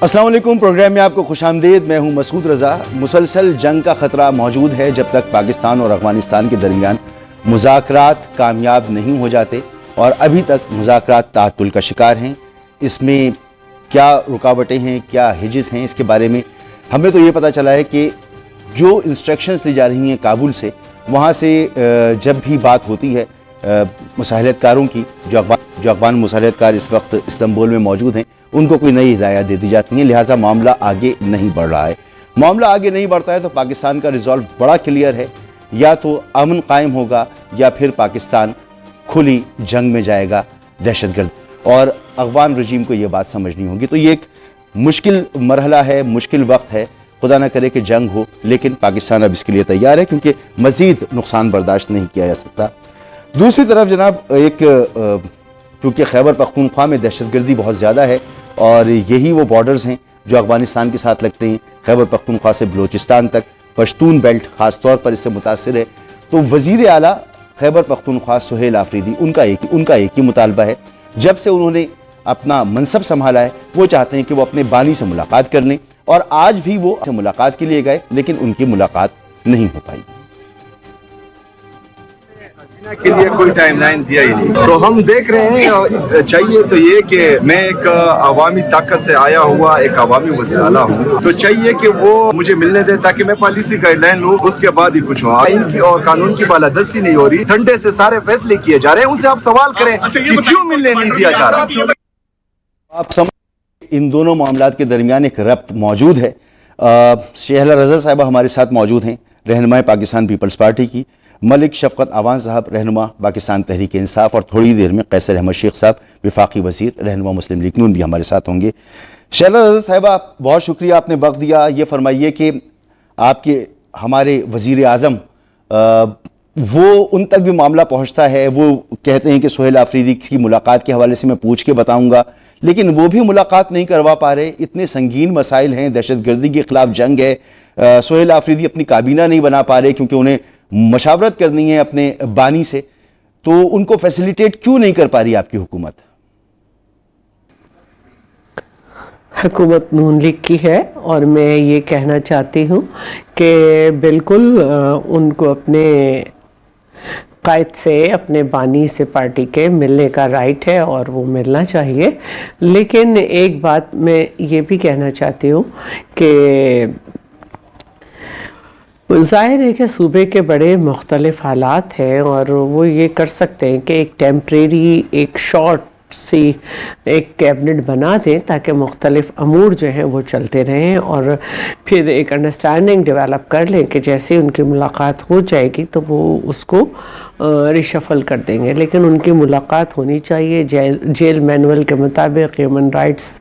السلام علیکم، پروگرام میں آپ کو خوش آمدید۔ میں ہوں مسعود رضا۔ مسلسل جنگ کا خطرہ موجود ہے جب تک پاکستان اور افغانستان کے درمیان مذاکرات کامیاب نہیں ہو جاتے، اور ابھی تک مذاکرات تعطل کا شکار ہیں۔ اس میں کیا رکاوٹیں ہیں، کیا ہجز ہیں، اس کے بارے میں ہمیں تو یہ پتہ چلا ہے کہ جو انسٹرکشنز لی جا رہی ہیں کابل سے، وہاں سے جب بھی بات ہوتی ہے مساہلت کاروں کی، جو افغان مساہلت کار اس وقت استنبول میں موجود ہیں، ان کو کوئی نئی ہدایات دے دی جاتی ہیں، لہٰذا معاملہ آگے نہیں بڑھ رہا ہے۔ معاملہ آگے نہیں بڑھتا ہے تو پاکستان کا ریزالو بڑا کلیئر ہے، یا تو امن قائم ہوگا یا پھر پاکستان کھلی جنگ میں جائے گا دہشت گرد، اور افغان رجیم کو یہ بات سمجھنی ہوگی۔ تو یہ ایک مشکل مرحلہ ہے، مشکل وقت ہے، خدا نہ کرے کہ جنگ ہو، لیکن پاکستان اب اس کے لیے تیار ہے کیونکہ مزید نقصان برداشت نہیں کیا جا سکتا۔ دوسری طرف جناب، کیونکہ خیبر پختونخوا میں دہشت گردی بہت زیادہ ہے، اور یہی وہ بارڈرز ہیں جو افغانستان کے ساتھ لگتے ہیں، خیبر پختونخوا سے بلوچستان تک، پشتون بیلٹ خاص طور پر اس سے متاثر ہے۔ تو وزیر اعلیٰ خیبر پختونخوا سہیل آفریدی، ان کا ایک ہی مطالبہ ہے، جب سے انہوں نے اپنا منصب سنبھالا ہے وہ چاہتے ہیں کہ وہ اپنے بانی سے ملاقات کر لیں، اور آج بھی وہ ملاقات کے لیے گئے لیکن ان کی ملاقات نہیں ہو پائی۔ کے لیے کوئی ٹائم لائن دیا ہی نہیں، تو ہم دیکھ رہے ہیں۔ چاہیے تو یہ کہ میں ایک عوامی طاقت سے آیا ہوا ایک عوامی وزیر اعلیٰ ہوں، تو چاہیے کہ وہ مجھے ملنے دے تاکہ میں پالیسی گائیڈ لائن لوں، اس کے بعد ہی کچھ ہو۔ آئین کی اور قانون کی بالادستی نہیں ہو رہی، ٹھنڈے سے سارے فیصلے کیے جا رہے ہیں۔ ان سے آپ سوال کریں کہ کیوں ملنے نہیں دیا جا رہا۔ آپ سمجھ ان دونوں معاملات کے درمیان ایک ربط موجود ہے۔ شہلا رضا صاحبہ ہمارے ساتھ موجود ہیں، رہنمائے پاکستان پیپلز پارٹی کی، ملک شفقت عوان صاحب رہنما پاکستان تحریک انصاف، اور تھوڑی دیر میں قیصر احمد شیخ صاحب وفاقی وزیر رہنما مسلم لیگ نون بھی ہمارے ساتھ ہوں گے۔ شہلا رضا صاحبہ، بہت شکریہ، آپ نے وقت دیا۔ یہ فرمائیے کہ آپ کے ہمارے وزیر اعظم، وہ ان تک بھی معاملہ پہنچتا ہے، وہ کہتے ہیں کہ سہیل آفریدی کی ملاقات کے حوالے سے میں پوچھ کے بتاؤں گا، لیکن وہ بھی ملاقات نہیں کروا پا رہے۔ اتنے سنگین مسائل ہیں، دہشت گردی کے خلاف جنگ ہے، سہیل آفریدی اپنی کابینہ نہیں بنا پا رہے کیونکہ انہیں مشاورت کرنی ہے اپنے بانی سے، تو ان کو فیسیلیٹیٹ کیوں نہیں کر پا رہی آپ کی حکومت؟ حکومت نون لیگ کی ہے، اور میں یہ کہنا چاہتی ہوں کہ بالکل ان کو اپنے قائد سے، اپنے بانی سے پارٹی کے ملنے کا رائٹ ہے، اور وہ ملنا چاہیے۔ لیکن ایک بات میں یہ بھی کہنا چاہتی ہوں کہ ظاہر ہے کہ صوبے کے بڑے مختلف حالات ہیں، اور وہ یہ کر سکتے ہیں کہ ایک ٹیمپریری، ایک شارٹ سی ایک کیبنٹ بنا دیں تاکہ مختلف امور جو ہیں وہ چلتے رہیں، اور پھر ایک انڈرسٹینڈنگ ڈیولپ کر لیں کہ جیسے ان کی ملاقات ہو جائے گی تو وہ اس کو ریشفل کر دیں گے۔ لیکن ان کی ملاقات ہونی چاہیے جیل مینول کے مطابق، ہیومن رائٹس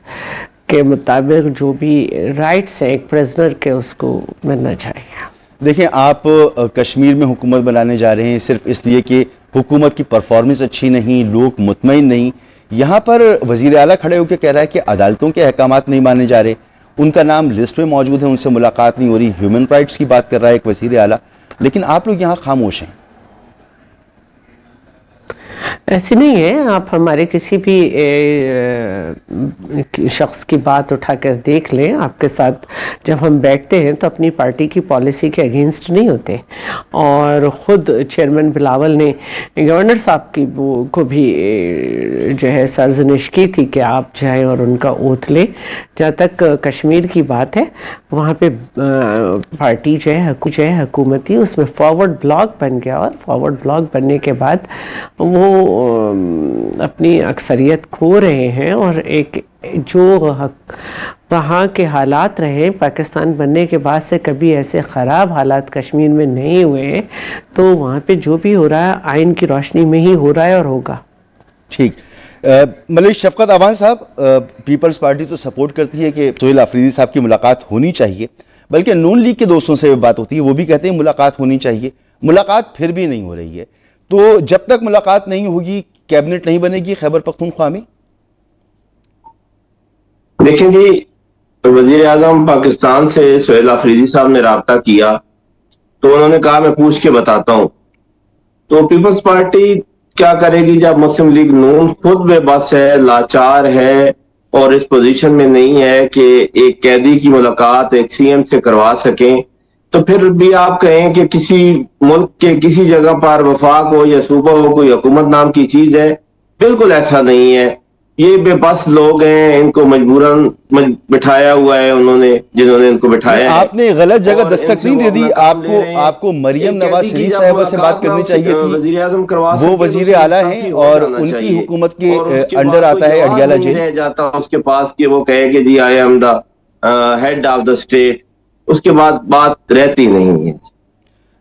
کے مطابق، جو بھی رائٹس ہیں ایک پریزنر کے، اس کو ملنا چاہیے۔ دیکھیں، آپ کشمیر میں حکومت بنانے جا رہے ہیں صرف اس لیے کہ حکومت کی پرفارمنس اچھی نہیں، لوگ مطمئن نہیں۔ یہاں پر وزیر اعلیٰ کھڑے ہو کے کہہ رہا ہے کہ عدالتوں کے احکامات نہیں مانے جا رہے، ان کا نام لسٹ میں موجود ہے، ان سے ملاقات نہیں ہو رہی، ہیومن رائٹس کی بات کر رہا ہے ایک وزیر اعلیٰ، لیکن آپ لوگ یہاں خاموش ہیں۔ ایسی نہیں ہے، آپ ہمارے کسی بھی شخص کی بات اٹھا کر دیکھ لیں، آپ کے ساتھ جب ہم بیٹھتے ہیں تو اپنی پارٹی کی پالیسی کے اگینسٹ نہیں ہوتے، اور خود چیئرمین بلاول نے گورنر صاحب کو بھی جو ہے سرزنش کی تھی کہ آپ جائیں اور ان کا اوتھ لیں۔ جہاں تک کشمیر کی بات ہے، وہاں پہ پارٹی جو ہے حکومتی، اس میں فارورڈ بلاک بن گیا، اور فارورڈ بلاک بننے کے بعد وہ اپنی اکثریت کھو رہے ہیں، اور ایک جو وہاں کے حالات رہے پاکستان بننے کے بعد سے کبھی ایسے خراب حالات کشمیر میں نہیں ہوئے ہیں، تو وہاں پہ جو بھی ہو رہا ہے آئین کی روشنی میں ہی ہو رہا ہے اور ہوگا۔ ٹھیک، ملک شفقت عوان صاحب، پیپلز پارٹی تو سپورٹ کرتی ہے کہ سہیل آفریدی صاحب کی ملاقات ہونی چاہیے، بلکہ نون لیگ کے دوستوں سے بات ہوتی ہے، وہ بھی کہتے ہیں ملاقات ہونی چاہیے، ملاقات پھر بھی نہیں ہو رہی ہے۔ تو جب تک ملاقات نہیں ہوگی کیبنٹ نہیں بنے گی خیبر پختونخوا میں؟ دیکھیں جی، وزیر اعظم پاکستان سے سہیل آفریدی صاحب نے رابطہ کیا تو انہوں نے کہا میں پوچھ کے بتاتا ہوں۔ تو پیپلز پارٹی کیا کرے گی جب مسلم لیگ نون خود بے بس ہے، لاچار ہے، اور اس پوزیشن میں نہیں ہے کہ ایک قیدی کی ملاقات ایک سی ایم سے کروا سکیں، تو پھر بھی آپ کہیں کہ کسی ملک کے کسی جگہ پر وفاق ہو یا صوبہ ہو کوئی حکومت نام کی چیز ہے، بالکل ایسا نہیں ہے. یہ بے بس لوگ ہیں، ان کو مجبوراً بٹھایا ہوا ہے انہوں نے، جنہوں نے ان کو بٹھایا ہے. آپ نے غلط جگہ اور دستک ان سے نہیں دے وہ دی. اپنا کام لے رہے ہیں. آپ کو مریم ایک نواز قیدی کی شریف جب صاحبہ سے بات ملاقات کرنی نہ چاہیے تھی. وزیر اعظم کروا وہ سکے تو وزیر اسے اعلیٰ کافی ہیں ہو اور جانا ان کی چاہیے. حکومت کے اور اس کے انڈر بعد آتا ہے کوئی اڈیالہ جواب نہیں جیل. رہ جاتا اس کے پاس کہ وہ کہے کہ جی I am the head of the state, اس کے بعد بات رہتی نہیں ہے.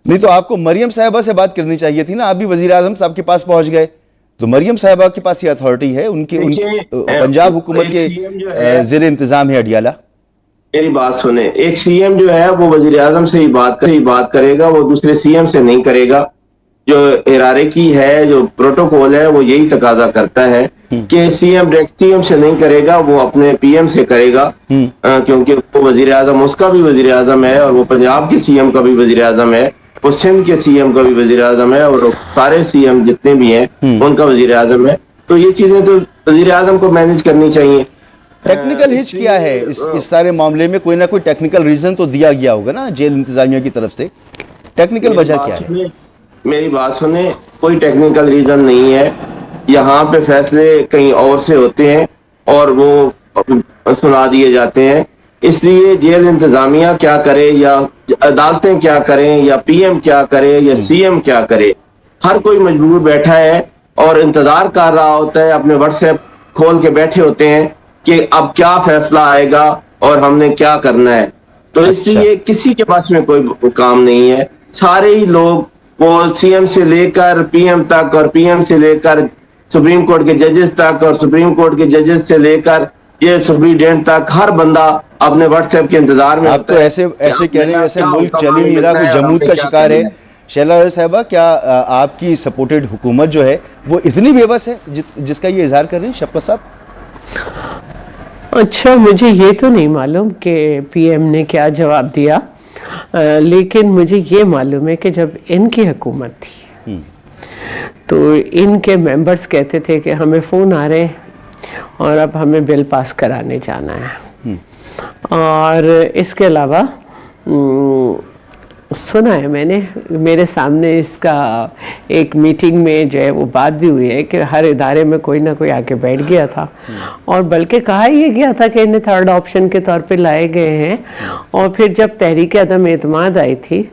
نہیں تو آپ کو مریم صاحبہ سے بات کرنی چاہیے تھی نا. آپ بھی وزیر اعظم صاحب کے پاس پہنچ گئے. تو مریم صاحبہ کے پاس یہ اتھارٹی ہے، ان پنجاب حکومت کے زیر انتظام ہے اڈیالہ. میری بات سنیں، ایک سی ایم جو ہے وہ وزیر اعظم سے ہی بات کرے گا، وہ دوسرے سی ایم سے نہیں کرے گا. جو ارارے کی ہے، جو پروٹوکول ہے، وہ یہی تقاضا کرتا ہے کہ C M direct C M سے نہیں کرے گا، وہ اپنے پی ایم سے کرے گا. کیونکہ وہ وزیر اعظم، اس کا بھی وزیر اعظم ہے، اور وہ پنجاب کے سی ایم کا بھی وزیر اعظم ہے، وہ سندھ کے سی ایم کا بھی وزیر اعظم ہے، اور سارے سی ایم جتنے بھی ہیں ان کا وزیر اعظم ہے. تو یہ چیزیں تو وزیر اعظم کو مینج کرنی چاہیے. ٹیکنیکل ہچ کیا ہے اس سارے معاملے میں؟ کوئی نہ کوئی ٹیکنیکل ریزن تو دیا گیا ہوگا نا جیل انتظامیہ کی طرف سے. ٹیکنیکل وجہ کیا ہے؟ میری بات سنیں، کوئی ٹیکنیکل ریزن نہیں ہے. یہاں پہ فیصلے کہیں اور سے ہوتے ہیں اور وہ سنا دیے جاتے ہیں. اس لیے جیل انتظامیہ کیا کرے یا عدالتیں کیا کریں یا پی ایم کیا کرے یا سی ایم کیا کرے، ہر کوئی مجبور بیٹھا ہے اور انتظار کر رہا ہوتا ہے، اپنے واٹس ایپ کھول کے بیٹھے ہوتے ہیں کہ اب کیا فیصلہ آئے گا اور ہم نے کیا کرنا ہے. تو اس لیے کسی کے پاس میں کوئی کام نہیں ہے. سارے ہی لوگ، وہ سی ایم سے لے کر پی ایم تک اور پی ایم سے لے کر سپریم کورٹ کے ججز تک اور سپریم کورٹ کے ججز سے لے کر یہ سپریڈینٹ تک، ہر بندہ اپنے واٹس ایپ کے انتظار میں. آپ تو ایسے کہہ رہے ہیں جیسے ملک چل ہی نہیں رہا، کوئی جمود کا شکار ہے. شیلا صاحبہ، کیا آپ کی سپورٹڈ حکومت جو ہے وہ اتنی بے بس ہے جس کا یہ اظہار کر رہے ہیں شفقت صاحب؟ اچھا، مجھے یہ تو نہیں معلوم کہ پی ایم نے کیا جواب دیا، لیکن مجھے یہ معلوم ہے کہ جب ان کی حکومت تھی تو ان کے ممبرز کہتے تھے کہ ہمیں فون آ رہے ہیں اور اب ہمیں بل پاس کرانے جانا ہے. اور اس کے علاوہ سنا ہے میں نے، میرے سامنے اس کا ایک میٹنگ میں جو ہے وہ بات بھی ہوئی ہے کہ ہر ادارے میں کوئی نہ کوئی آ کے بیٹھ گیا تھا، اور بلکہ کہا یہ گیا تھا کہ انہیں تھرڈ آپشن کے طور پہ لائے گئے ہیں. اور پھر جب تحریک عدم اعتماد آئی تھی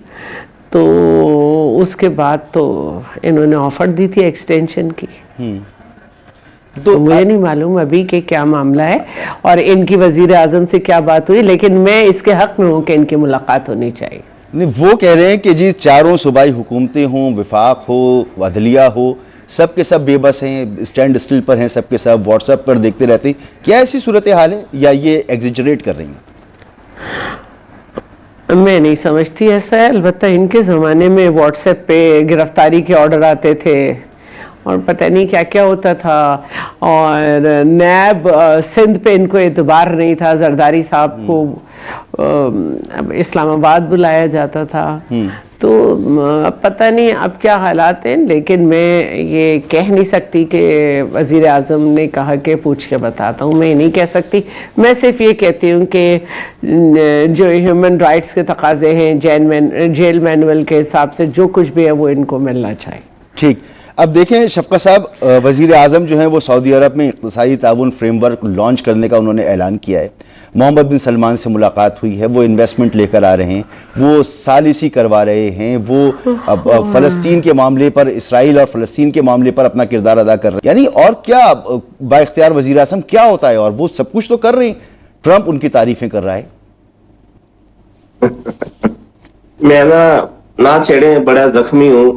تو اس کے بعد تو انہوں نے آفر دی تھی ایکسٹینشن کی. تو مجھے نہیں معلوم ابھی کہ کیا معاملہ ہے اور ان کی وزیر اعظم سے کیا بات ہوئی، لیکن میں اس کے حق میں ہوں کہ ان کی ملاقات ہونی چاہیے. نہیں، وہ کہہ رہے ہیں کہ جی چاروں صوبائی حکومتیں ہوں، وفاق ہو، عدلیہ ہو، سب کے سب بے بس ہیں، اسٹینڈ اسٹل پر ہیں، سب کے سب واٹس ایپ پر دیکھتے رہتے ہیں. کیا ایسی صورتحال ہے یا یہ ایگزیجریٹ کر رہی ہیں؟ میں نہیں سمجھتی ایسا ہے. البتہ ان کے زمانے میں واٹس ایپ پہ گرفتاری کے آرڈر آتے تھے اور پتہ نہیں کیا کیا ہوتا تھا، اور نیب سندھ پہ ان کو اعتبار نہیں تھا. زرداری صاحب کو اسلام آباد بلایا جاتا تھا. تو اب پتہ نہیں اب کیا حالات ہیں، لیکن میں یہ کہہ نہیں سکتی کہ وزیر اعظم نے کہا کہ پوچھ کے بتاتا ہوں. میں نہیں کہہ سکتی. میں صرف یہ کہتی ہوں کہ جو ہیومن رائٹس کے تقاضے ہیں جیل مینول کے حساب سے جو کچھ بھی ہے وہ ان کو ملنا چاہیے. ٹھیک. اب دیکھیں شفقت صاحب، وزیر اعظم جو ہیں وہ سعودی عرب میں اقتصادی تعاون فریم ورک لانچ کرنے کا انہوں نے اعلان کیا ہے. محمد بن سلمان سے ملاقات ہوئی ہے، وہ انویسٹمنٹ لے کر آ رہے ہیں، وہ ثالثی کروا رہے ہیں، وہ فلسطین کے معاملے پر، اسرائیل اور فلسطین کے معاملے پر اپنا کردار ادا کر رہے ہیں. یعنی اور کیا با اختیار وزیر اعظم کیا ہوتا ہے، اور وہ سب کچھ تو کر رہے ہیں. ٹرمپ ان کی تعریفیں کر رہا ہے. میں نہ چھیڑیں، بڑا زخمی ہوں.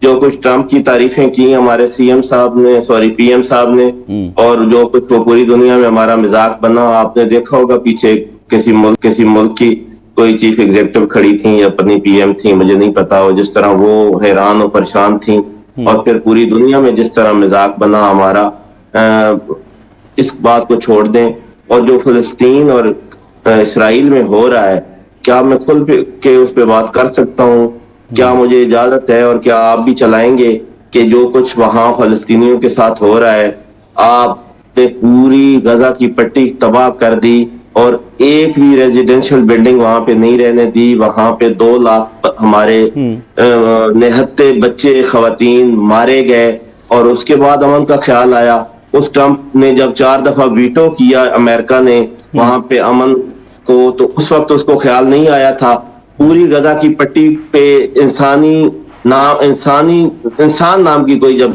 جو کچھ ٹرمپ کی تعریفیں کی ہمارے سی ایم صاحب نے، پی ایم صاحب نے، اور جو کچھ وہ پوری دنیا میں ہمارا مذاق بنا. آپ نے دیکھا ہوگا پیچھے کسی ملک کی کوئی چیف ایگزیکٹو کھڑی تھیں یا اپنی پی ایم تھیں، مجھے نہیں پتا، ہو جس طرح وہ حیران و پریشان تھیں، اور پھر پوری دنیا میں جس طرح مذاق بنا ہمارا. اس بات کو چھوڑ دیں. اور جو فلسطین اور اسرائیل میں ہو رہا ہے، کیا میں کھل کے اس پہ بات کر سکتا ہوں؟ کیا مجھے اجازت ہے، اور کیا آپ بھی چلائیں گے کہ جو کچھ وہاں فلسطینیوں کے ساتھ ہو رہا ہے آپ نے پوری غزہ کی پٹی تباہ کر دی اور ایک بھی ریزیڈینشل بلڈنگ وہاں پہ نہیں رہنے دی. وہاں پہ 2 لاکھ ہمارے نہتے بچے خواتین مارے گئے. اور اس کے بعد امن کا خیال آیا. اس ٹرمپ نے جب 4 دفعہ ویٹو کیا امریکہ نے وہاں پہ امن کو, تو اس وقت اس کو خیال نہیں آیا تھا. پوری غزہ کی پٹی پہ انسان نام کی کوئی جب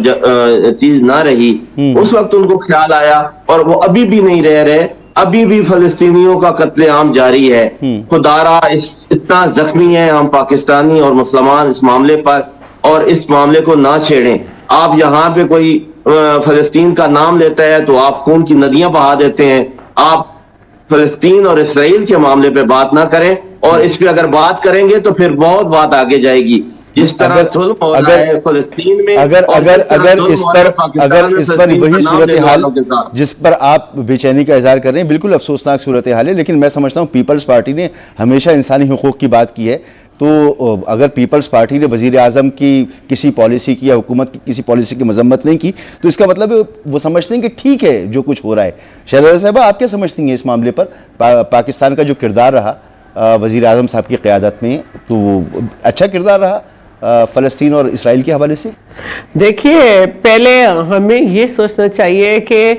چیز نہ رہی, اس وقت ان کو خیال آیا. اور وہ ابھی بھی نہیں رہ رہے. ابھی بھی فلسطینیوں کا قتل عام جاری ہے. خدارا اتنا زخمی ہیں ہم پاکستانی اور مسلمان اس معاملے پر, اور اس معاملے کو نہ چھیڑیں. آپ یہاں پہ کوئی فلسطین کا نام لیتا ہے تو آپ خون کی ندیاں بہا دیتے ہیں. آپ فلسطین اور اسرائیل کے معاملے پہ بات نہ کریں, اور اس پہ اگر بات کریں گے تو پھر بہت بات آگے جائے گی. جس طرح ظلم ہو رہا ہے فلسطین میں, اگر اس پر وہی صورتحال جس پر آپ بے چینی کا اظہار کر رہے ہیں بالکل افسوسناک صورتحال ہے. لیکن میں سمجھتا ہوں پیپلز پارٹی نے ہمیشہ انسانی حقوق کی بات کی ہے. تو اگر پیپلز پارٹی نے وزیر اعظم کی کسی پالیسی کی یا حکومت کی کسی پالیسی کی مذمت نہیں کی تو اس کا مطلب وہ سمجھتے ہیں کہ ٹھیک ہے جو کچھ ہو رہا ہے. شہزادہ صاحبہ, آپ کیا سمجھتی ہیں اس معاملے پر؟ پاکستان کا جو کردار رہا وزیر اعظم صاحب کی قیادت میں, تو اچھا کردار رہا فلسطین اور اسرائیل کے حوالے سے؟ دیکھیے, پہلے ہمیں یہ سوچنا چاہیے کہ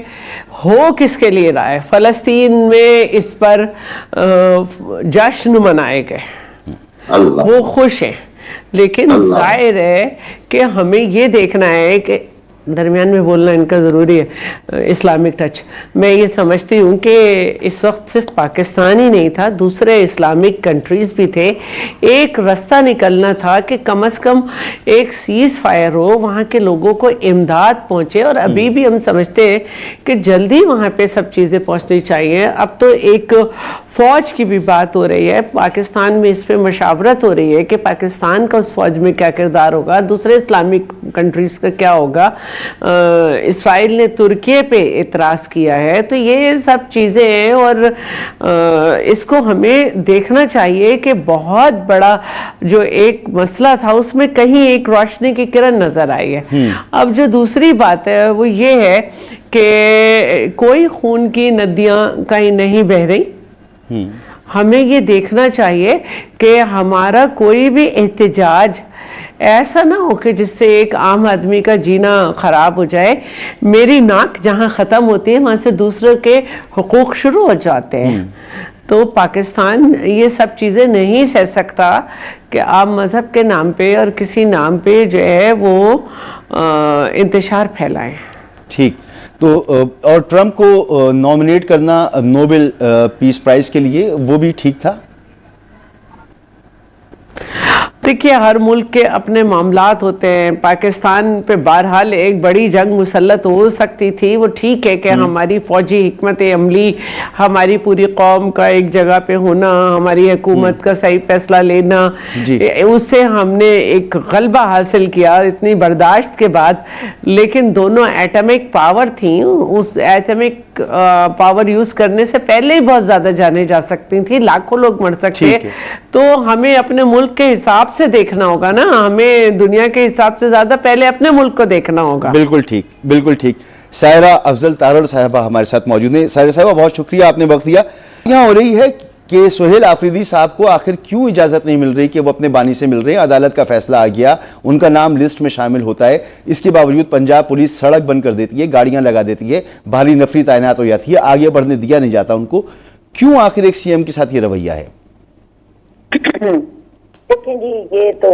ہو کس کے لیے رہا ہے. فلسطین میں اس پر جشن منائے گئے, وہ خوش ہیں, لیکن ظاہر ہے کہ ہمیں یہ دیکھنا ہے کہ درمیان میں بولنا ان کا ضروری ہے اسلامک ٹچ. میں یہ سمجھتی ہوں کہ اس وقت صرف پاکستان ہی نہیں تھا, دوسرے اسلامک کنٹریز بھی تھے. ایک راستہ نکلنا تھا کہ کم از کم ایک سیز فائر ہو, وہاں کے لوگوں کو امداد پہنچے. اور ابھی بھی ہم سمجھتے ہیں کہ جلدی وہاں پہ سب چیزیں پہنچنی چاہیے. اب تو ایک فوج کی بھی بات ہو رہی ہے, پاکستان میں اس پہ مشاورت ہو رہی ہے کہ پاکستان کا اس فوج میں کیا کردار ہوگا, دوسرے اسلامک کنٹریز کا کیا ہوگا. اسرائیل نے ترکیے پہ اعتراض کیا ہے. تو یہ سب چیزیں ہیں, اور اس کو ہمیں دیکھنا چاہیے کہ بہت بڑا جو ایک مسئلہ تھا اس میں کہیں ایک روشنی کی کرن نظر آئی ہے. اب جو دوسری بات ہے وہ یہ ہے کہ کوئی خون کی ندیاں کہیں نہیں بہہ رہی. ہمیں یہ دیکھنا چاہیے کہ ہمارا کوئی بھی احتجاج ایسا نہ ہو کہ جس سے ایک عام آدمی کا جینا خراب ہو جائے. میری ناک جہاں ختم ہوتی ہے وہاں سے دوسرے کے حقوق شروع ہو جاتے ہیں. تو پاکستان یہ سب چیزیں نہیں سہ سکتا کہ آپ مذہب کے نام پہ اور کسی نام پہ جو ہے وہ انتشار پھیلائیں. ٹھیک. تو اور ٹرمپ کو نامنیٹ کرنا نوبل پیس پرائز کے لیے وہ بھی ٹھیک تھا؟ دیکھیے, ہر ملک کے اپنے معاملات ہوتے ہیں. پاکستان پہ بہرحال ایک بڑی جنگ مسلط ہو سکتی تھی. وہ ٹھیک ہے کہ ہماری فوجی حکمت عملی, ہماری پوری قوم کا ایک جگہ پہ ہونا, ہماری حکومت کا صحیح فیصلہ لینا, اس سے ہم نے ایک غلبہ حاصل کیا اتنی برداشت کے بعد. لیکن دونوں ایٹمک پاور تھیں, اس ایٹمک پاور یوز کرنے سے پہلے ہی بہت زیادہ جانے جا سکتی تھی, لاکھوں لوگ مر سکتے. تو ہمیں اپنے ملک کے حساب سے دیکھنا ہوگا نا, ہمیں دنیا کے حساب سے زیادہ پہلے اپنے ملک کو دیکھنا ہوگا. بالکل ٹھیک, بالکل ٹھیک. سائرہ افضل تارڑ صاحبہ ہمارے ساتھ موجود ہیں. سائرہ صاحبہ بہت شکریہ, آپ نے وقت دیا. یہاں ہو رہی ہے کہ سہیل آفریدی صاحب کو آخر کیوں اجازت نہیں مل رہی کہ وہ اپنے بانی سے مل رہے ہیں. عدالت کا فیصلہ آ گیا, ان کا نام لسٹ میں شامل ہوتا ہے. اس کے باوجود پنجاب پولیس سڑک بند کر دیتی ہے, گاڑیاں لگا دیتی ہے, بھاری نفری تعینات ہو جاتی ہے, آگے بڑھنے دیا نہیں جاتا ان کو. کیوں آخر ایک سی ایم کے ساتھ یہ رویہ ہے؟ دیکھیں جی, یہ تو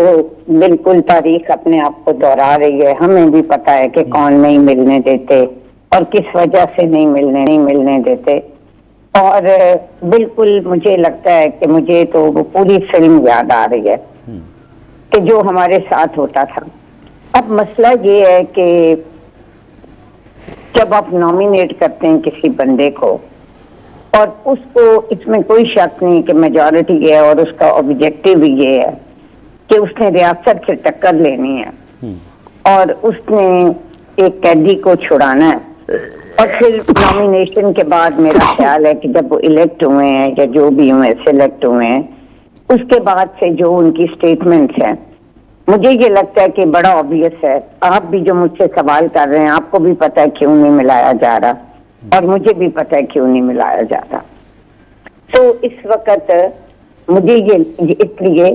بالکل تاریخ اپنے آپ کو دہرا رہی ہے. ہمیں بھی پتا ہے کہ کون نہیں ملنے دیتے اور کس وجہ سے نہیں ملنے دیتے. اور بالکل مجھے لگتا ہے کہ مجھے تو وہ پوری فلم یاد آ رہی ہے کہ جو ہمارے ساتھ ہوتا تھا. اب مسئلہ یہ ہے کہ جب آپ نامینیٹ کرتے ہیں کسی بندے کو, اور اس کو اس میں کوئی شک نہیں کہ میجورٹی ہے اور اس کا آبجیکٹو بھی یہ ہے کہ اس نے ریاست سے ٹکر لینی ہے اور اس نے ایک قیدی کو چھڑانا ہے. اور پھر نامینیشن کے بعد میرا خیال ہے کہ جب وہ الیکٹ ہوئے ہیں یا جو بھی ہوئے سلیکٹ ہوئے ہیں, اس کے بعد سے جو ان کی سٹیٹمنٹس ہیں, مجھے یہ لگتا ہے کہ بڑا obvious ہے. آپ بھی جو مجھ سے سوال کر رہے ہیں آپ کو بھی پتہ ہے کیوں نہیں ملایا جا رہا. اور مجھے بھی پتہ ہے کیوں نہیں ملایا جاتا. تو اس وقت مجھے یہ اس لیے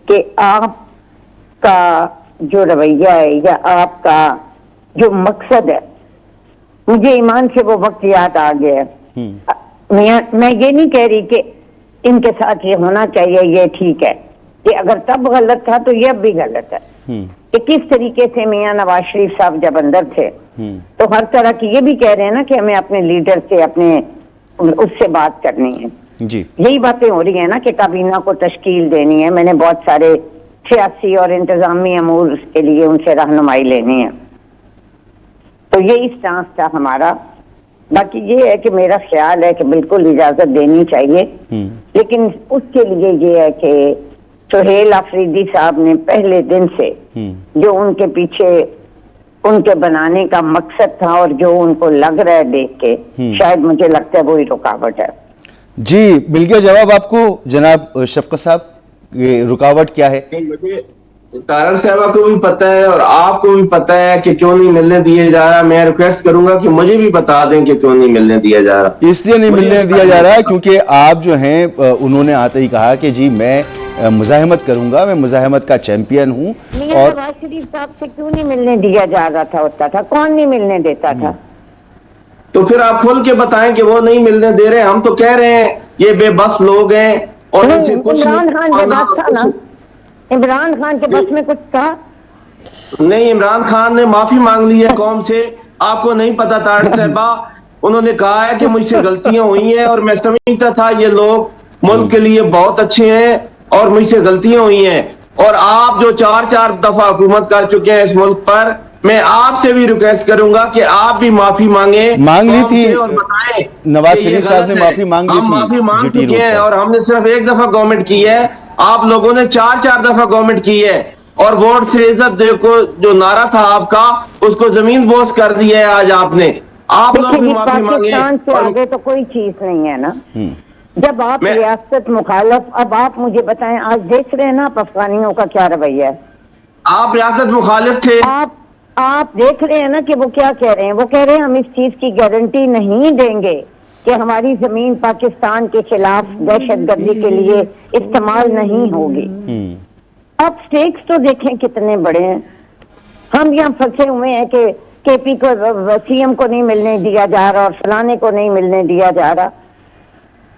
کہ آپ کا جو رویہ ہے یا آپ کا جو مقصد ہے, مجھے ایمان سے وہ وقت یاد آ گیا ہے. میں یہ نہیں کہہ رہی کہ ان کے ساتھ یہ ہونا چاہیے, یہ ٹھیک ہے, کہ اگر تب غلط تھا تو یہ اب بھی غلط ہے. کہ کس طریقے سے میاں نواز شریف صاحب جب اندر تھے تو ہر طرح کی یہ بھی کہہ رہے ہیں نا کہ ہمیں اپنے لیڈر سے اپنے اس سے بات کرنی ہے. جی یہی باتیں ہو رہی ہیں نا کہ کابینہ کو تشکیل دینی ہے. میں نے بہت سارے سیاسی اور انتظامی امور کے لیے ان سے رہنمائی لینی ہے. تو یہ اسٹانس تھا ہمارا. باقی یہ ہے کہ میرا خیال ہے کہ بالکل اجازت دینی چاہیے, لیکن اس کے لیے یہ ہے کہ سہیل آفریدی صاحب نے پہلے دن سے جو ان کے پیچھے ان کے بنانے کا مقصد تھا اور جو ان کو لگ رہا ہے دیکھ کے, شاید مجھے لگتا ہے وہی رکاوٹ ہے. جی مل گیا جواب آپ کو جناب شفقت صاحب, یہ رکاوٹ کیا ہے؟ مجھے تارڑ صاحبہ کو بھی پتہ ہے اور آپ کو بھی پتہ ہے کہ کیوں نہیں ملنے دیا جا رہا. میں ریکویسٹ کروں گا کہ مجھے بھی بتا دیں کہ کیوں نہیں ملنے دیا جا رہا. اس لیے نہیں ملنے دیا جا رہا ہے کیونکہ آپ جو ہیں انہوں نے آتے ہی کہا کہ جی میں مزاحمت کروں گا, میں مزاحمت کا چیمپئن ہوں. میاں نواز شریف صاحب سے کیوں نہیں ملنے دیا جا رہا تھا, ہوتا تھا, کون نہیں ملنے دیتا تھا؟ تو پھر آپ کھول کے بتائیں کہ وہ نہیں ملنے دے رہے. ہم تو کہہ رہے ہیں یہ بے بس لوگ ہیں اور ان سے کچھ عمران خان کے بس تھا نا, عمران خان کے بس میں کچھ تھا نہیں. عمران خان نے معافی مانگ لی ہے قوم سے. آپ کو نہیں پتا تارڑ صاحبہ, انہوں نے کہا ہے کہ مجھ سے غلطیاں ہوئی ہیں اور میں سمجھتا تھا یہ لوگ ملک کے لیے بہت اچھے ہیں اور مجھ سے غلطیاں ہوئی ہیں. اور آپ جو 4 دفعہ حکومت کر چکے ہیں اس ملک پر, میں آپ سے بھی ریکویسٹ کروں گا کہ آپ بھی معافی مانگ لی تھی. اور بتائیں نواز شریف صاحب نے معافی مانگ لی تھی. ہم معافی مانگ GT چکے ہیں روڈ پر. اور ہم نے صرف 1 دفعہ گورنمنٹ کی ہے, آپ لوگوں نے 4 دفعہ گورنمنٹ کی ہے. اور ووٹ سے عزت دیکھو جو نعرہ تھا آپ کا, اس کو زمین بوس کر دیا ہے آج آپ نے. آپ لوگ بھی معافی مانگیں. پاکستان سے آگے تو کوئی چیز نہیں ہے نا. جب آپ ریاست مخالف, اب آپ مجھے بتائیں, آج دیکھ رہے ہیں نا آپ افغانیوں کا کیا رویہ ہے. آپ ریاست مخالف تھے. آپ دیکھ رہے ہیں نا کہ وہ کیا کہہ رہے ہیں. وہ کہہ رہے ہیں ہم اس چیز کی گارنٹی نہیں دیں گے کہ ہماری زمین پاکستان کے خلاف دہشت گردی کے لیے استعمال نہیں ہوگی. اب سٹیکس تو دیکھیں کتنے بڑے ہیں. ہم یہاں پھنسے ہوئے ہیں کہ کے پی کو, سی ایم کو نہیں ملنے دیا جا رہا اور فلانے کو نہیں ملنے دیا جا رہا.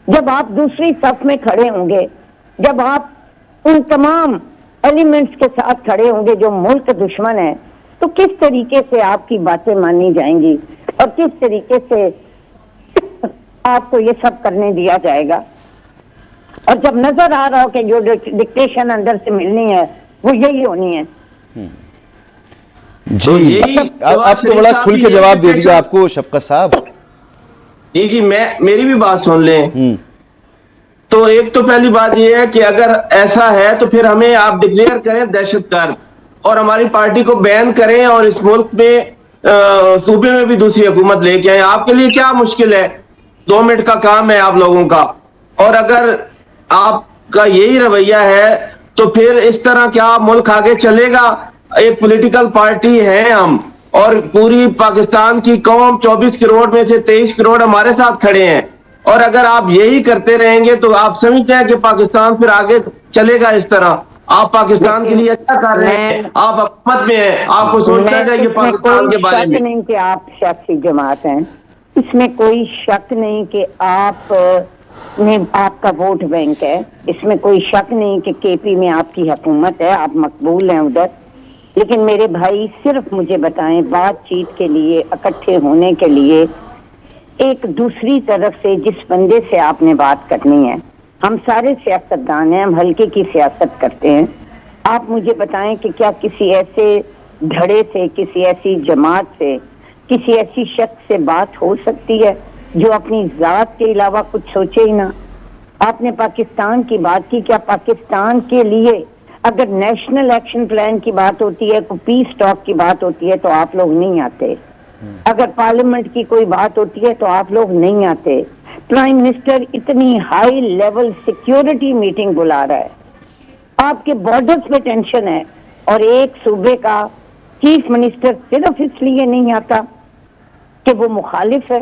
جب آپ دوسری صف میں کھڑے ہوں گے, جب آپ ان تمام ایلیمنٹس کے ساتھ کھڑے ہوں گے جو ملک دشمن ہے, تو کس طریقے سے آپ کی باتیں مانی جائیں گی اور کس طریقے سے آپ کو یہ سب کرنے دیا جائے گا. اور جب نظر آ رہا ہو کہ جو ڈکٹیشن اندر سے ملنی ہے وہ یہی ہونی ہے. جی آپ تو بڑا کھل کے جواب دے دیا آپ کو شفقت صاحب. جی میری بھی بات سن لیں. تو ایک تو پہلی بات یہ ہے کہ اگر ایسا ہے تو پھر ہمیں آپ ڈکلیئر کریں دہشت گرد اور ہماری پارٹی کو بین کریں اور اس ملک میں صوبے میں بھی دوسری حکومت لے کے آئیں. آپ کے لیے کیا مشکل ہے, 2 منٹ کا کام ہے آپ لوگوں کا. اور اگر آپ کا یہی رویہ ہے تو پھر اس طرح کیا ملک آگے چلے گا. ایک پولیٹیکل پارٹی ہے ہم, اور پوری پاکستان کی قوم 24 کروڑ میں سے 23 کروڑ ہمارے ساتھ کھڑے ہیں. اور اگر آپ یہی کرتے رہیں گے تو آپ سمجھتے ہیں کہ پاکستان پھر آگے چلے گا اس طرح. آپ پاکستان کے لیے اچھا کر رہے ہیں, آپ حکومت میں ہیں, آپ کو سوچنا چاہیے پاکستان کے بارے میں. نہیں کہ آپ سیاسی جماعت ہیں, اس میں کوئی شک نہیں کہ آپ کا ووٹ بینک ہے. اس میں کوئی شک نہیں کہ کے پی میں آپ کی حکومت ہے, آپ مقبول ہیں ادھر. لیکن میرے بھائی صرف مجھے بتائیں, بات چیت کے لیے, اکٹھے ہونے کے لیے, ایک دوسری طرف سے جس بندے سے آپ نے بات کرنی ہے, ہم سارے سیاستدان ہیں, ہم ہلکے کی سیاست کرتے ہیں. آپ مجھے بتائیں کہ کیا کسی ایسے دھڑے سے, کسی ایسی جماعت سے, کسی ایسی شخص سے بات ہو سکتی ہے جو اپنی ذات کے علاوہ کچھ سوچے ہی نہ. آپ نے پاکستان کی بات کی, کیا پاکستان کے لیے اگر نیشنل ایکشن پلان کی بات ہوتی ہے, کوئی پیس ٹاک کی بات ہوتی ہے تو آپ لوگ نہیں آتے. اگر پارلیمنٹ کی کوئی بات ہوتی ہے تو آپ لوگ نہیں آتے. پرائم منسٹر اتنی ہائی لیول سیکیورٹی میٹنگ بلا رہا ہے, آپ کے بارڈرز پہ ٹینشن ہے, اور ایک صوبے کا چیف منسٹر صرف اس لیے نہیں آتا کہ وہ مخالف ہے.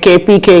KPK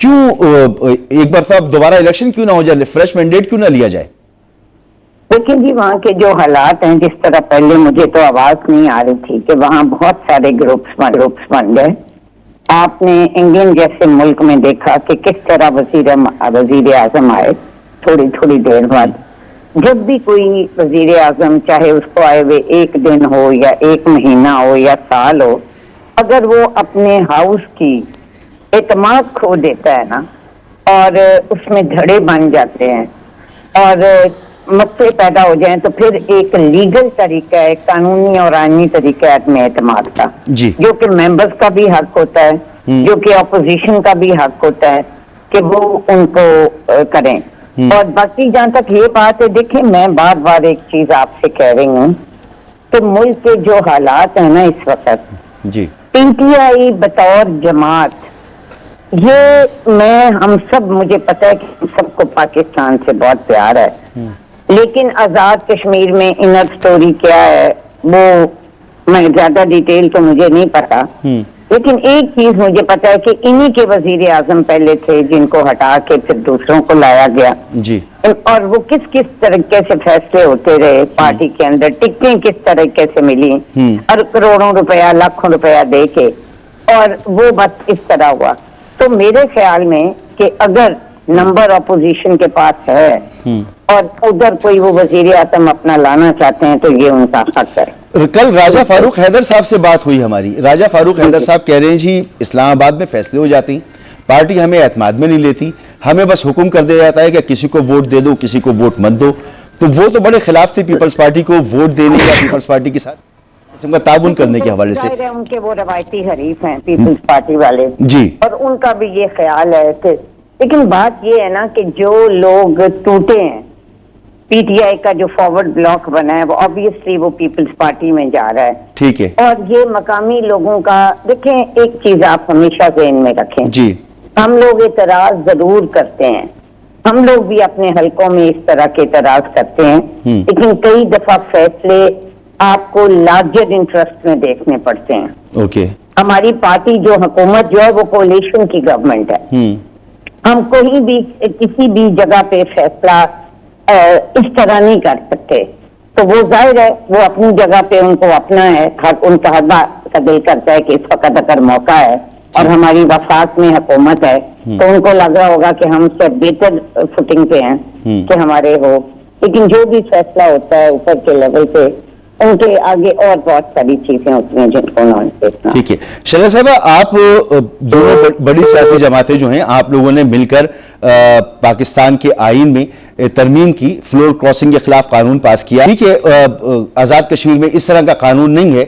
کیوں ایک بار صاحب دوبارہ الیکشن کیوں نہ ہو جائے, فریش مینڈیٹ کیوں نہ لیا جائے؟ لیکن جی وہاں کے جو حالات ہیں, جس طرح پہلے مجھے تو آواز نہیں آ رہی تھی کہ وہاں بہت سارے گروپس بن گئے. آپ نے انگلینڈ جیسے ملک میں دیکھا کہ کس طرح وزیر اعظم آئے تھوڑی دیر بعد. جب بھی کوئی وزیر اعظم, چاہے اس کو آئے ہوئے ایک دن ہو یا ایک مہینہ ہو یا سال ہو, اگر وہ اپنے ہاؤس کی اعتماد کھو دیتا ہے نا, اور اس میں دھڑے بن جاتے ہیں اور مسئلے پیدا ہو جائیں, تو پھر ایک لیگل طریقہ ہے, قانونی اور آئینی طریقہ ہے اپنے اعتماد کا, جو کہ ممبرز کا بھی حق ہوتا ہے, جو کہ اپوزیشن کا بھی حق ہوتا ہے کہ وہ ان کو کریں. اور باقی جہاں تک یہ بات ہے, دیکھیں میں بار بار ایک چیز آپ سے کہہ رہی ہوں کہ ملک کے جو حالات ہیں نا اس وقت, پی ٹی آئی بطور جماعت, یہ ہم سب, مجھے پتا ہے کہ ہم سب کو پاکستان سے بہت پیار ہے, لیکن آزاد کشمیر میں انر سٹوری کیا ہے وہ میں زیادہ ڈیٹیل تو مجھے نہیں پتا, لیکن ایک چیز مجھے پتا ہے کہ انہی کے وزیر اعظم پہلے تھے جن کو ہٹا کے پھر دوسروں کو لایا گیا, اور وہ کس طریقے سے فیصلے ہوتے رہے پارٹی کے اندر, ٹکٹیں کس طریقے سے ملی اور کروڑوں روپیہ لاکھوں روپیہ دے کے, اور وہ بس اس طرح ہوا. تو میرے خیال میں کہ اگر نمبر اپوزیشن کے پاس ہے اور ادھر کوئی وہ وزیر اعظم اپنا لانا چاہتے ہیں تو یہ ان کا حق ہے. کل راجہ فاروق حیدر صاحب سے بات ہوئی ہماری. راجہ فاروق حیدر صاحب کہہ رہے ہیں جی اسلام آباد میں فیصلے ہو جاتے ہیں, پارٹی ہمیں اعتماد میں نہیں لیتی, ہمیں بس حکم کر دیا جاتا ہے کہ کسی کو ووٹ دے دو, کسی کو ووٹ مت دو. تو وہ تو بڑے خلاف تھے پیپلز پارٹی کو ووٹ دینے یا پیپلز پارٹی کے ساتھ قسم کا تعاون کرنے کے حوالے سے. ان کے وہ روایتی حریف ہیں پیپلز پارٹی والے جی, اور ان کا بھی یہ خیال ہے کہ, لیکن بات یہ ہے نا کہ جو لوگ ٹوٹے ہیں, پی ٹی آئی کا جو فارورڈ بلاک بنا ہے وہ obviously وہ پیپلز پارٹی میں جا رہا ہے. ٹھیک ہے, اور یہ مقامی لوگوں کا, دیکھیں ایک چیز آپ ہمیشہ ذہن میں رکھیں, جی ہم لوگ اعتراض ضرور کرتے ہیں, ہم لوگ بھی اپنے حلقوں میں اس طرح کے اعتراض کرتے ہیں, لیکن کئی دفعہ فیصلے آپ کو لارجر انٹرسٹ میں دیکھنے پڑتے ہیں. اوکے, ہماری پارٹی جو حکومت جو ہے وہ کولیشن کی گورنمنٹ ہے, ہم کوئی بھی کسی بھی جگہ پہ فیصلہ اس طرح نہیں کر سکتے. تو وہ ظاہر ہے وہ اپنی جگہ پہ ان کو اپنا ہے, ان کا حق دل کرتا ہے کہ اس وقت اگر موقع ہے اور ہماری وفاق میں حکومت ہے تو ان کو لگ رہا ہوگا کہ ہم سے بہتر فوٹنگ پہ ہیں کہ ہمارے ہو, لیکن جو بھی فیصلہ ہوتا ہے اوپر کے لیول پہ ان کے آگے اور بہت ساری چیزیں ہوتی ہیں جن کو انہوں نے دیکھنا. ٹھیک ہے شرح صاحبہ, آپ دونوں بڑی سیاسی جماعتیں جو ہیں آپ لوگوں نے مل کر پاکستان کے آئین میں ترمیم کی, فلور کراسنگ کے خلاف قانون پاس کیا. ٹھیک ہے, آزاد کشمیر میں اس طرح کا قانون نہیں ہے,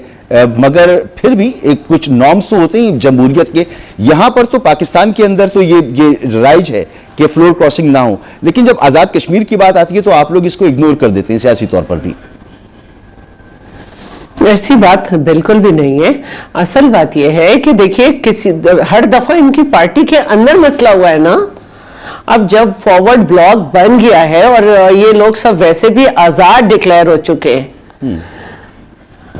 مگر پھر بھی کچھ نارمز تو ہوتے ہیں جمہوریت کے. یہاں پر تو پاکستان کے اندر تو یہ رائج ہے کہ فلور کراسنگ نہ ہو, لیکن جب آزاد کشمیر کی بات آتی ہے تو آپ لوگ اس کو اگنور کر دیتے ہیں سیاسی طور پر بھی. ایسی بات بالکل بھی نہیں ہے. اصل بات یہ ہے کہ دیکھیے ہر دفعہ ان کی پارٹی کے اندر مسئلہ ہوا ہے نا. اب جب فارورڈ بلاک بن گیا ہے اور یہ لوگ سب ویسے بھی آزاد ڈکلیئر ہو چکے ہیں,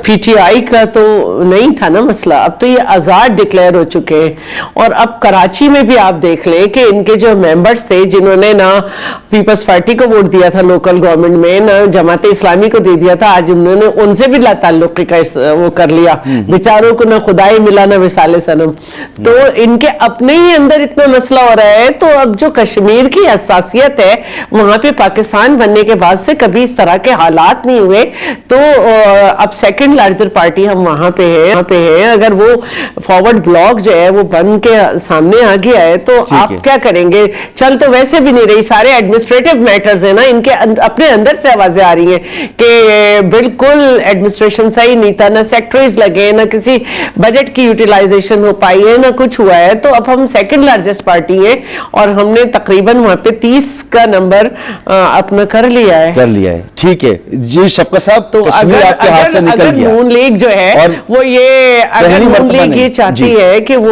پی ٹی آئی کا تو نہیں تھا نا مسئلہ, اب تو یہ آزاد ڈکلیئر ہو چکے ہیں. اور اب کراچی میں بھی آپ دیکھ لیں کہ ان کے جو ممبرز تھے جنہوں نے نہ پیپلز پارٹی کو ووٹ دیا تھا لوکل گورنمنٹ میں, نہ جماعت اسلامی کو دے دیا تھا, آج انہوں نے ان سے بھی لا تعلقی کا وہ کر لیا. بیچاروں کو نہ خدائی ملا نہ وصال صنم. تو ان کے اپنے ہی اندر اتنا مسئلہ ہو رہا ہے. تو اب جو کشمیر کی حساسیت ہے وہاں پہ پاکستان بننے کے بعد سے کبھی اس طرح کے حالات نہیں ہوئے. تو اب سیکنڈ لارجر پارٹی ہم وہاں پہ ہیں, اگر وہ فارورڈ بلاک جو ہے وہ بن کے سامنے آ گیا ہے تو آپ کیا کریں گے. چل تو ویسے بھی نہیں رہی, سارے ایڈمنسٹریٹو میٹرز ہیں نا, ان کے اپنے اندر سے آوازیں آ رہی ہیں کہ بالکل ایڈمنسٹریشن صحیح نہیں تھا, نہ سیکٹریز لگے, نہ کسی بجٹ کی یوٹیلائزیشن ہو پائی ہے, نہ کچھ ہوا ہے. تو اب ہم سیکنڈ لارجسٹ پارٹی ہیں اور ہم نے تقریباً وہاں پہ 30 کا نمبر اپنا کر لیا ہے. ٹھیک ہے جی شفقت صاحب, تو اگر نون لیگ جو ہے وہ یہ, اگر نون لیگ یہ چاہتی ہے کہ وہ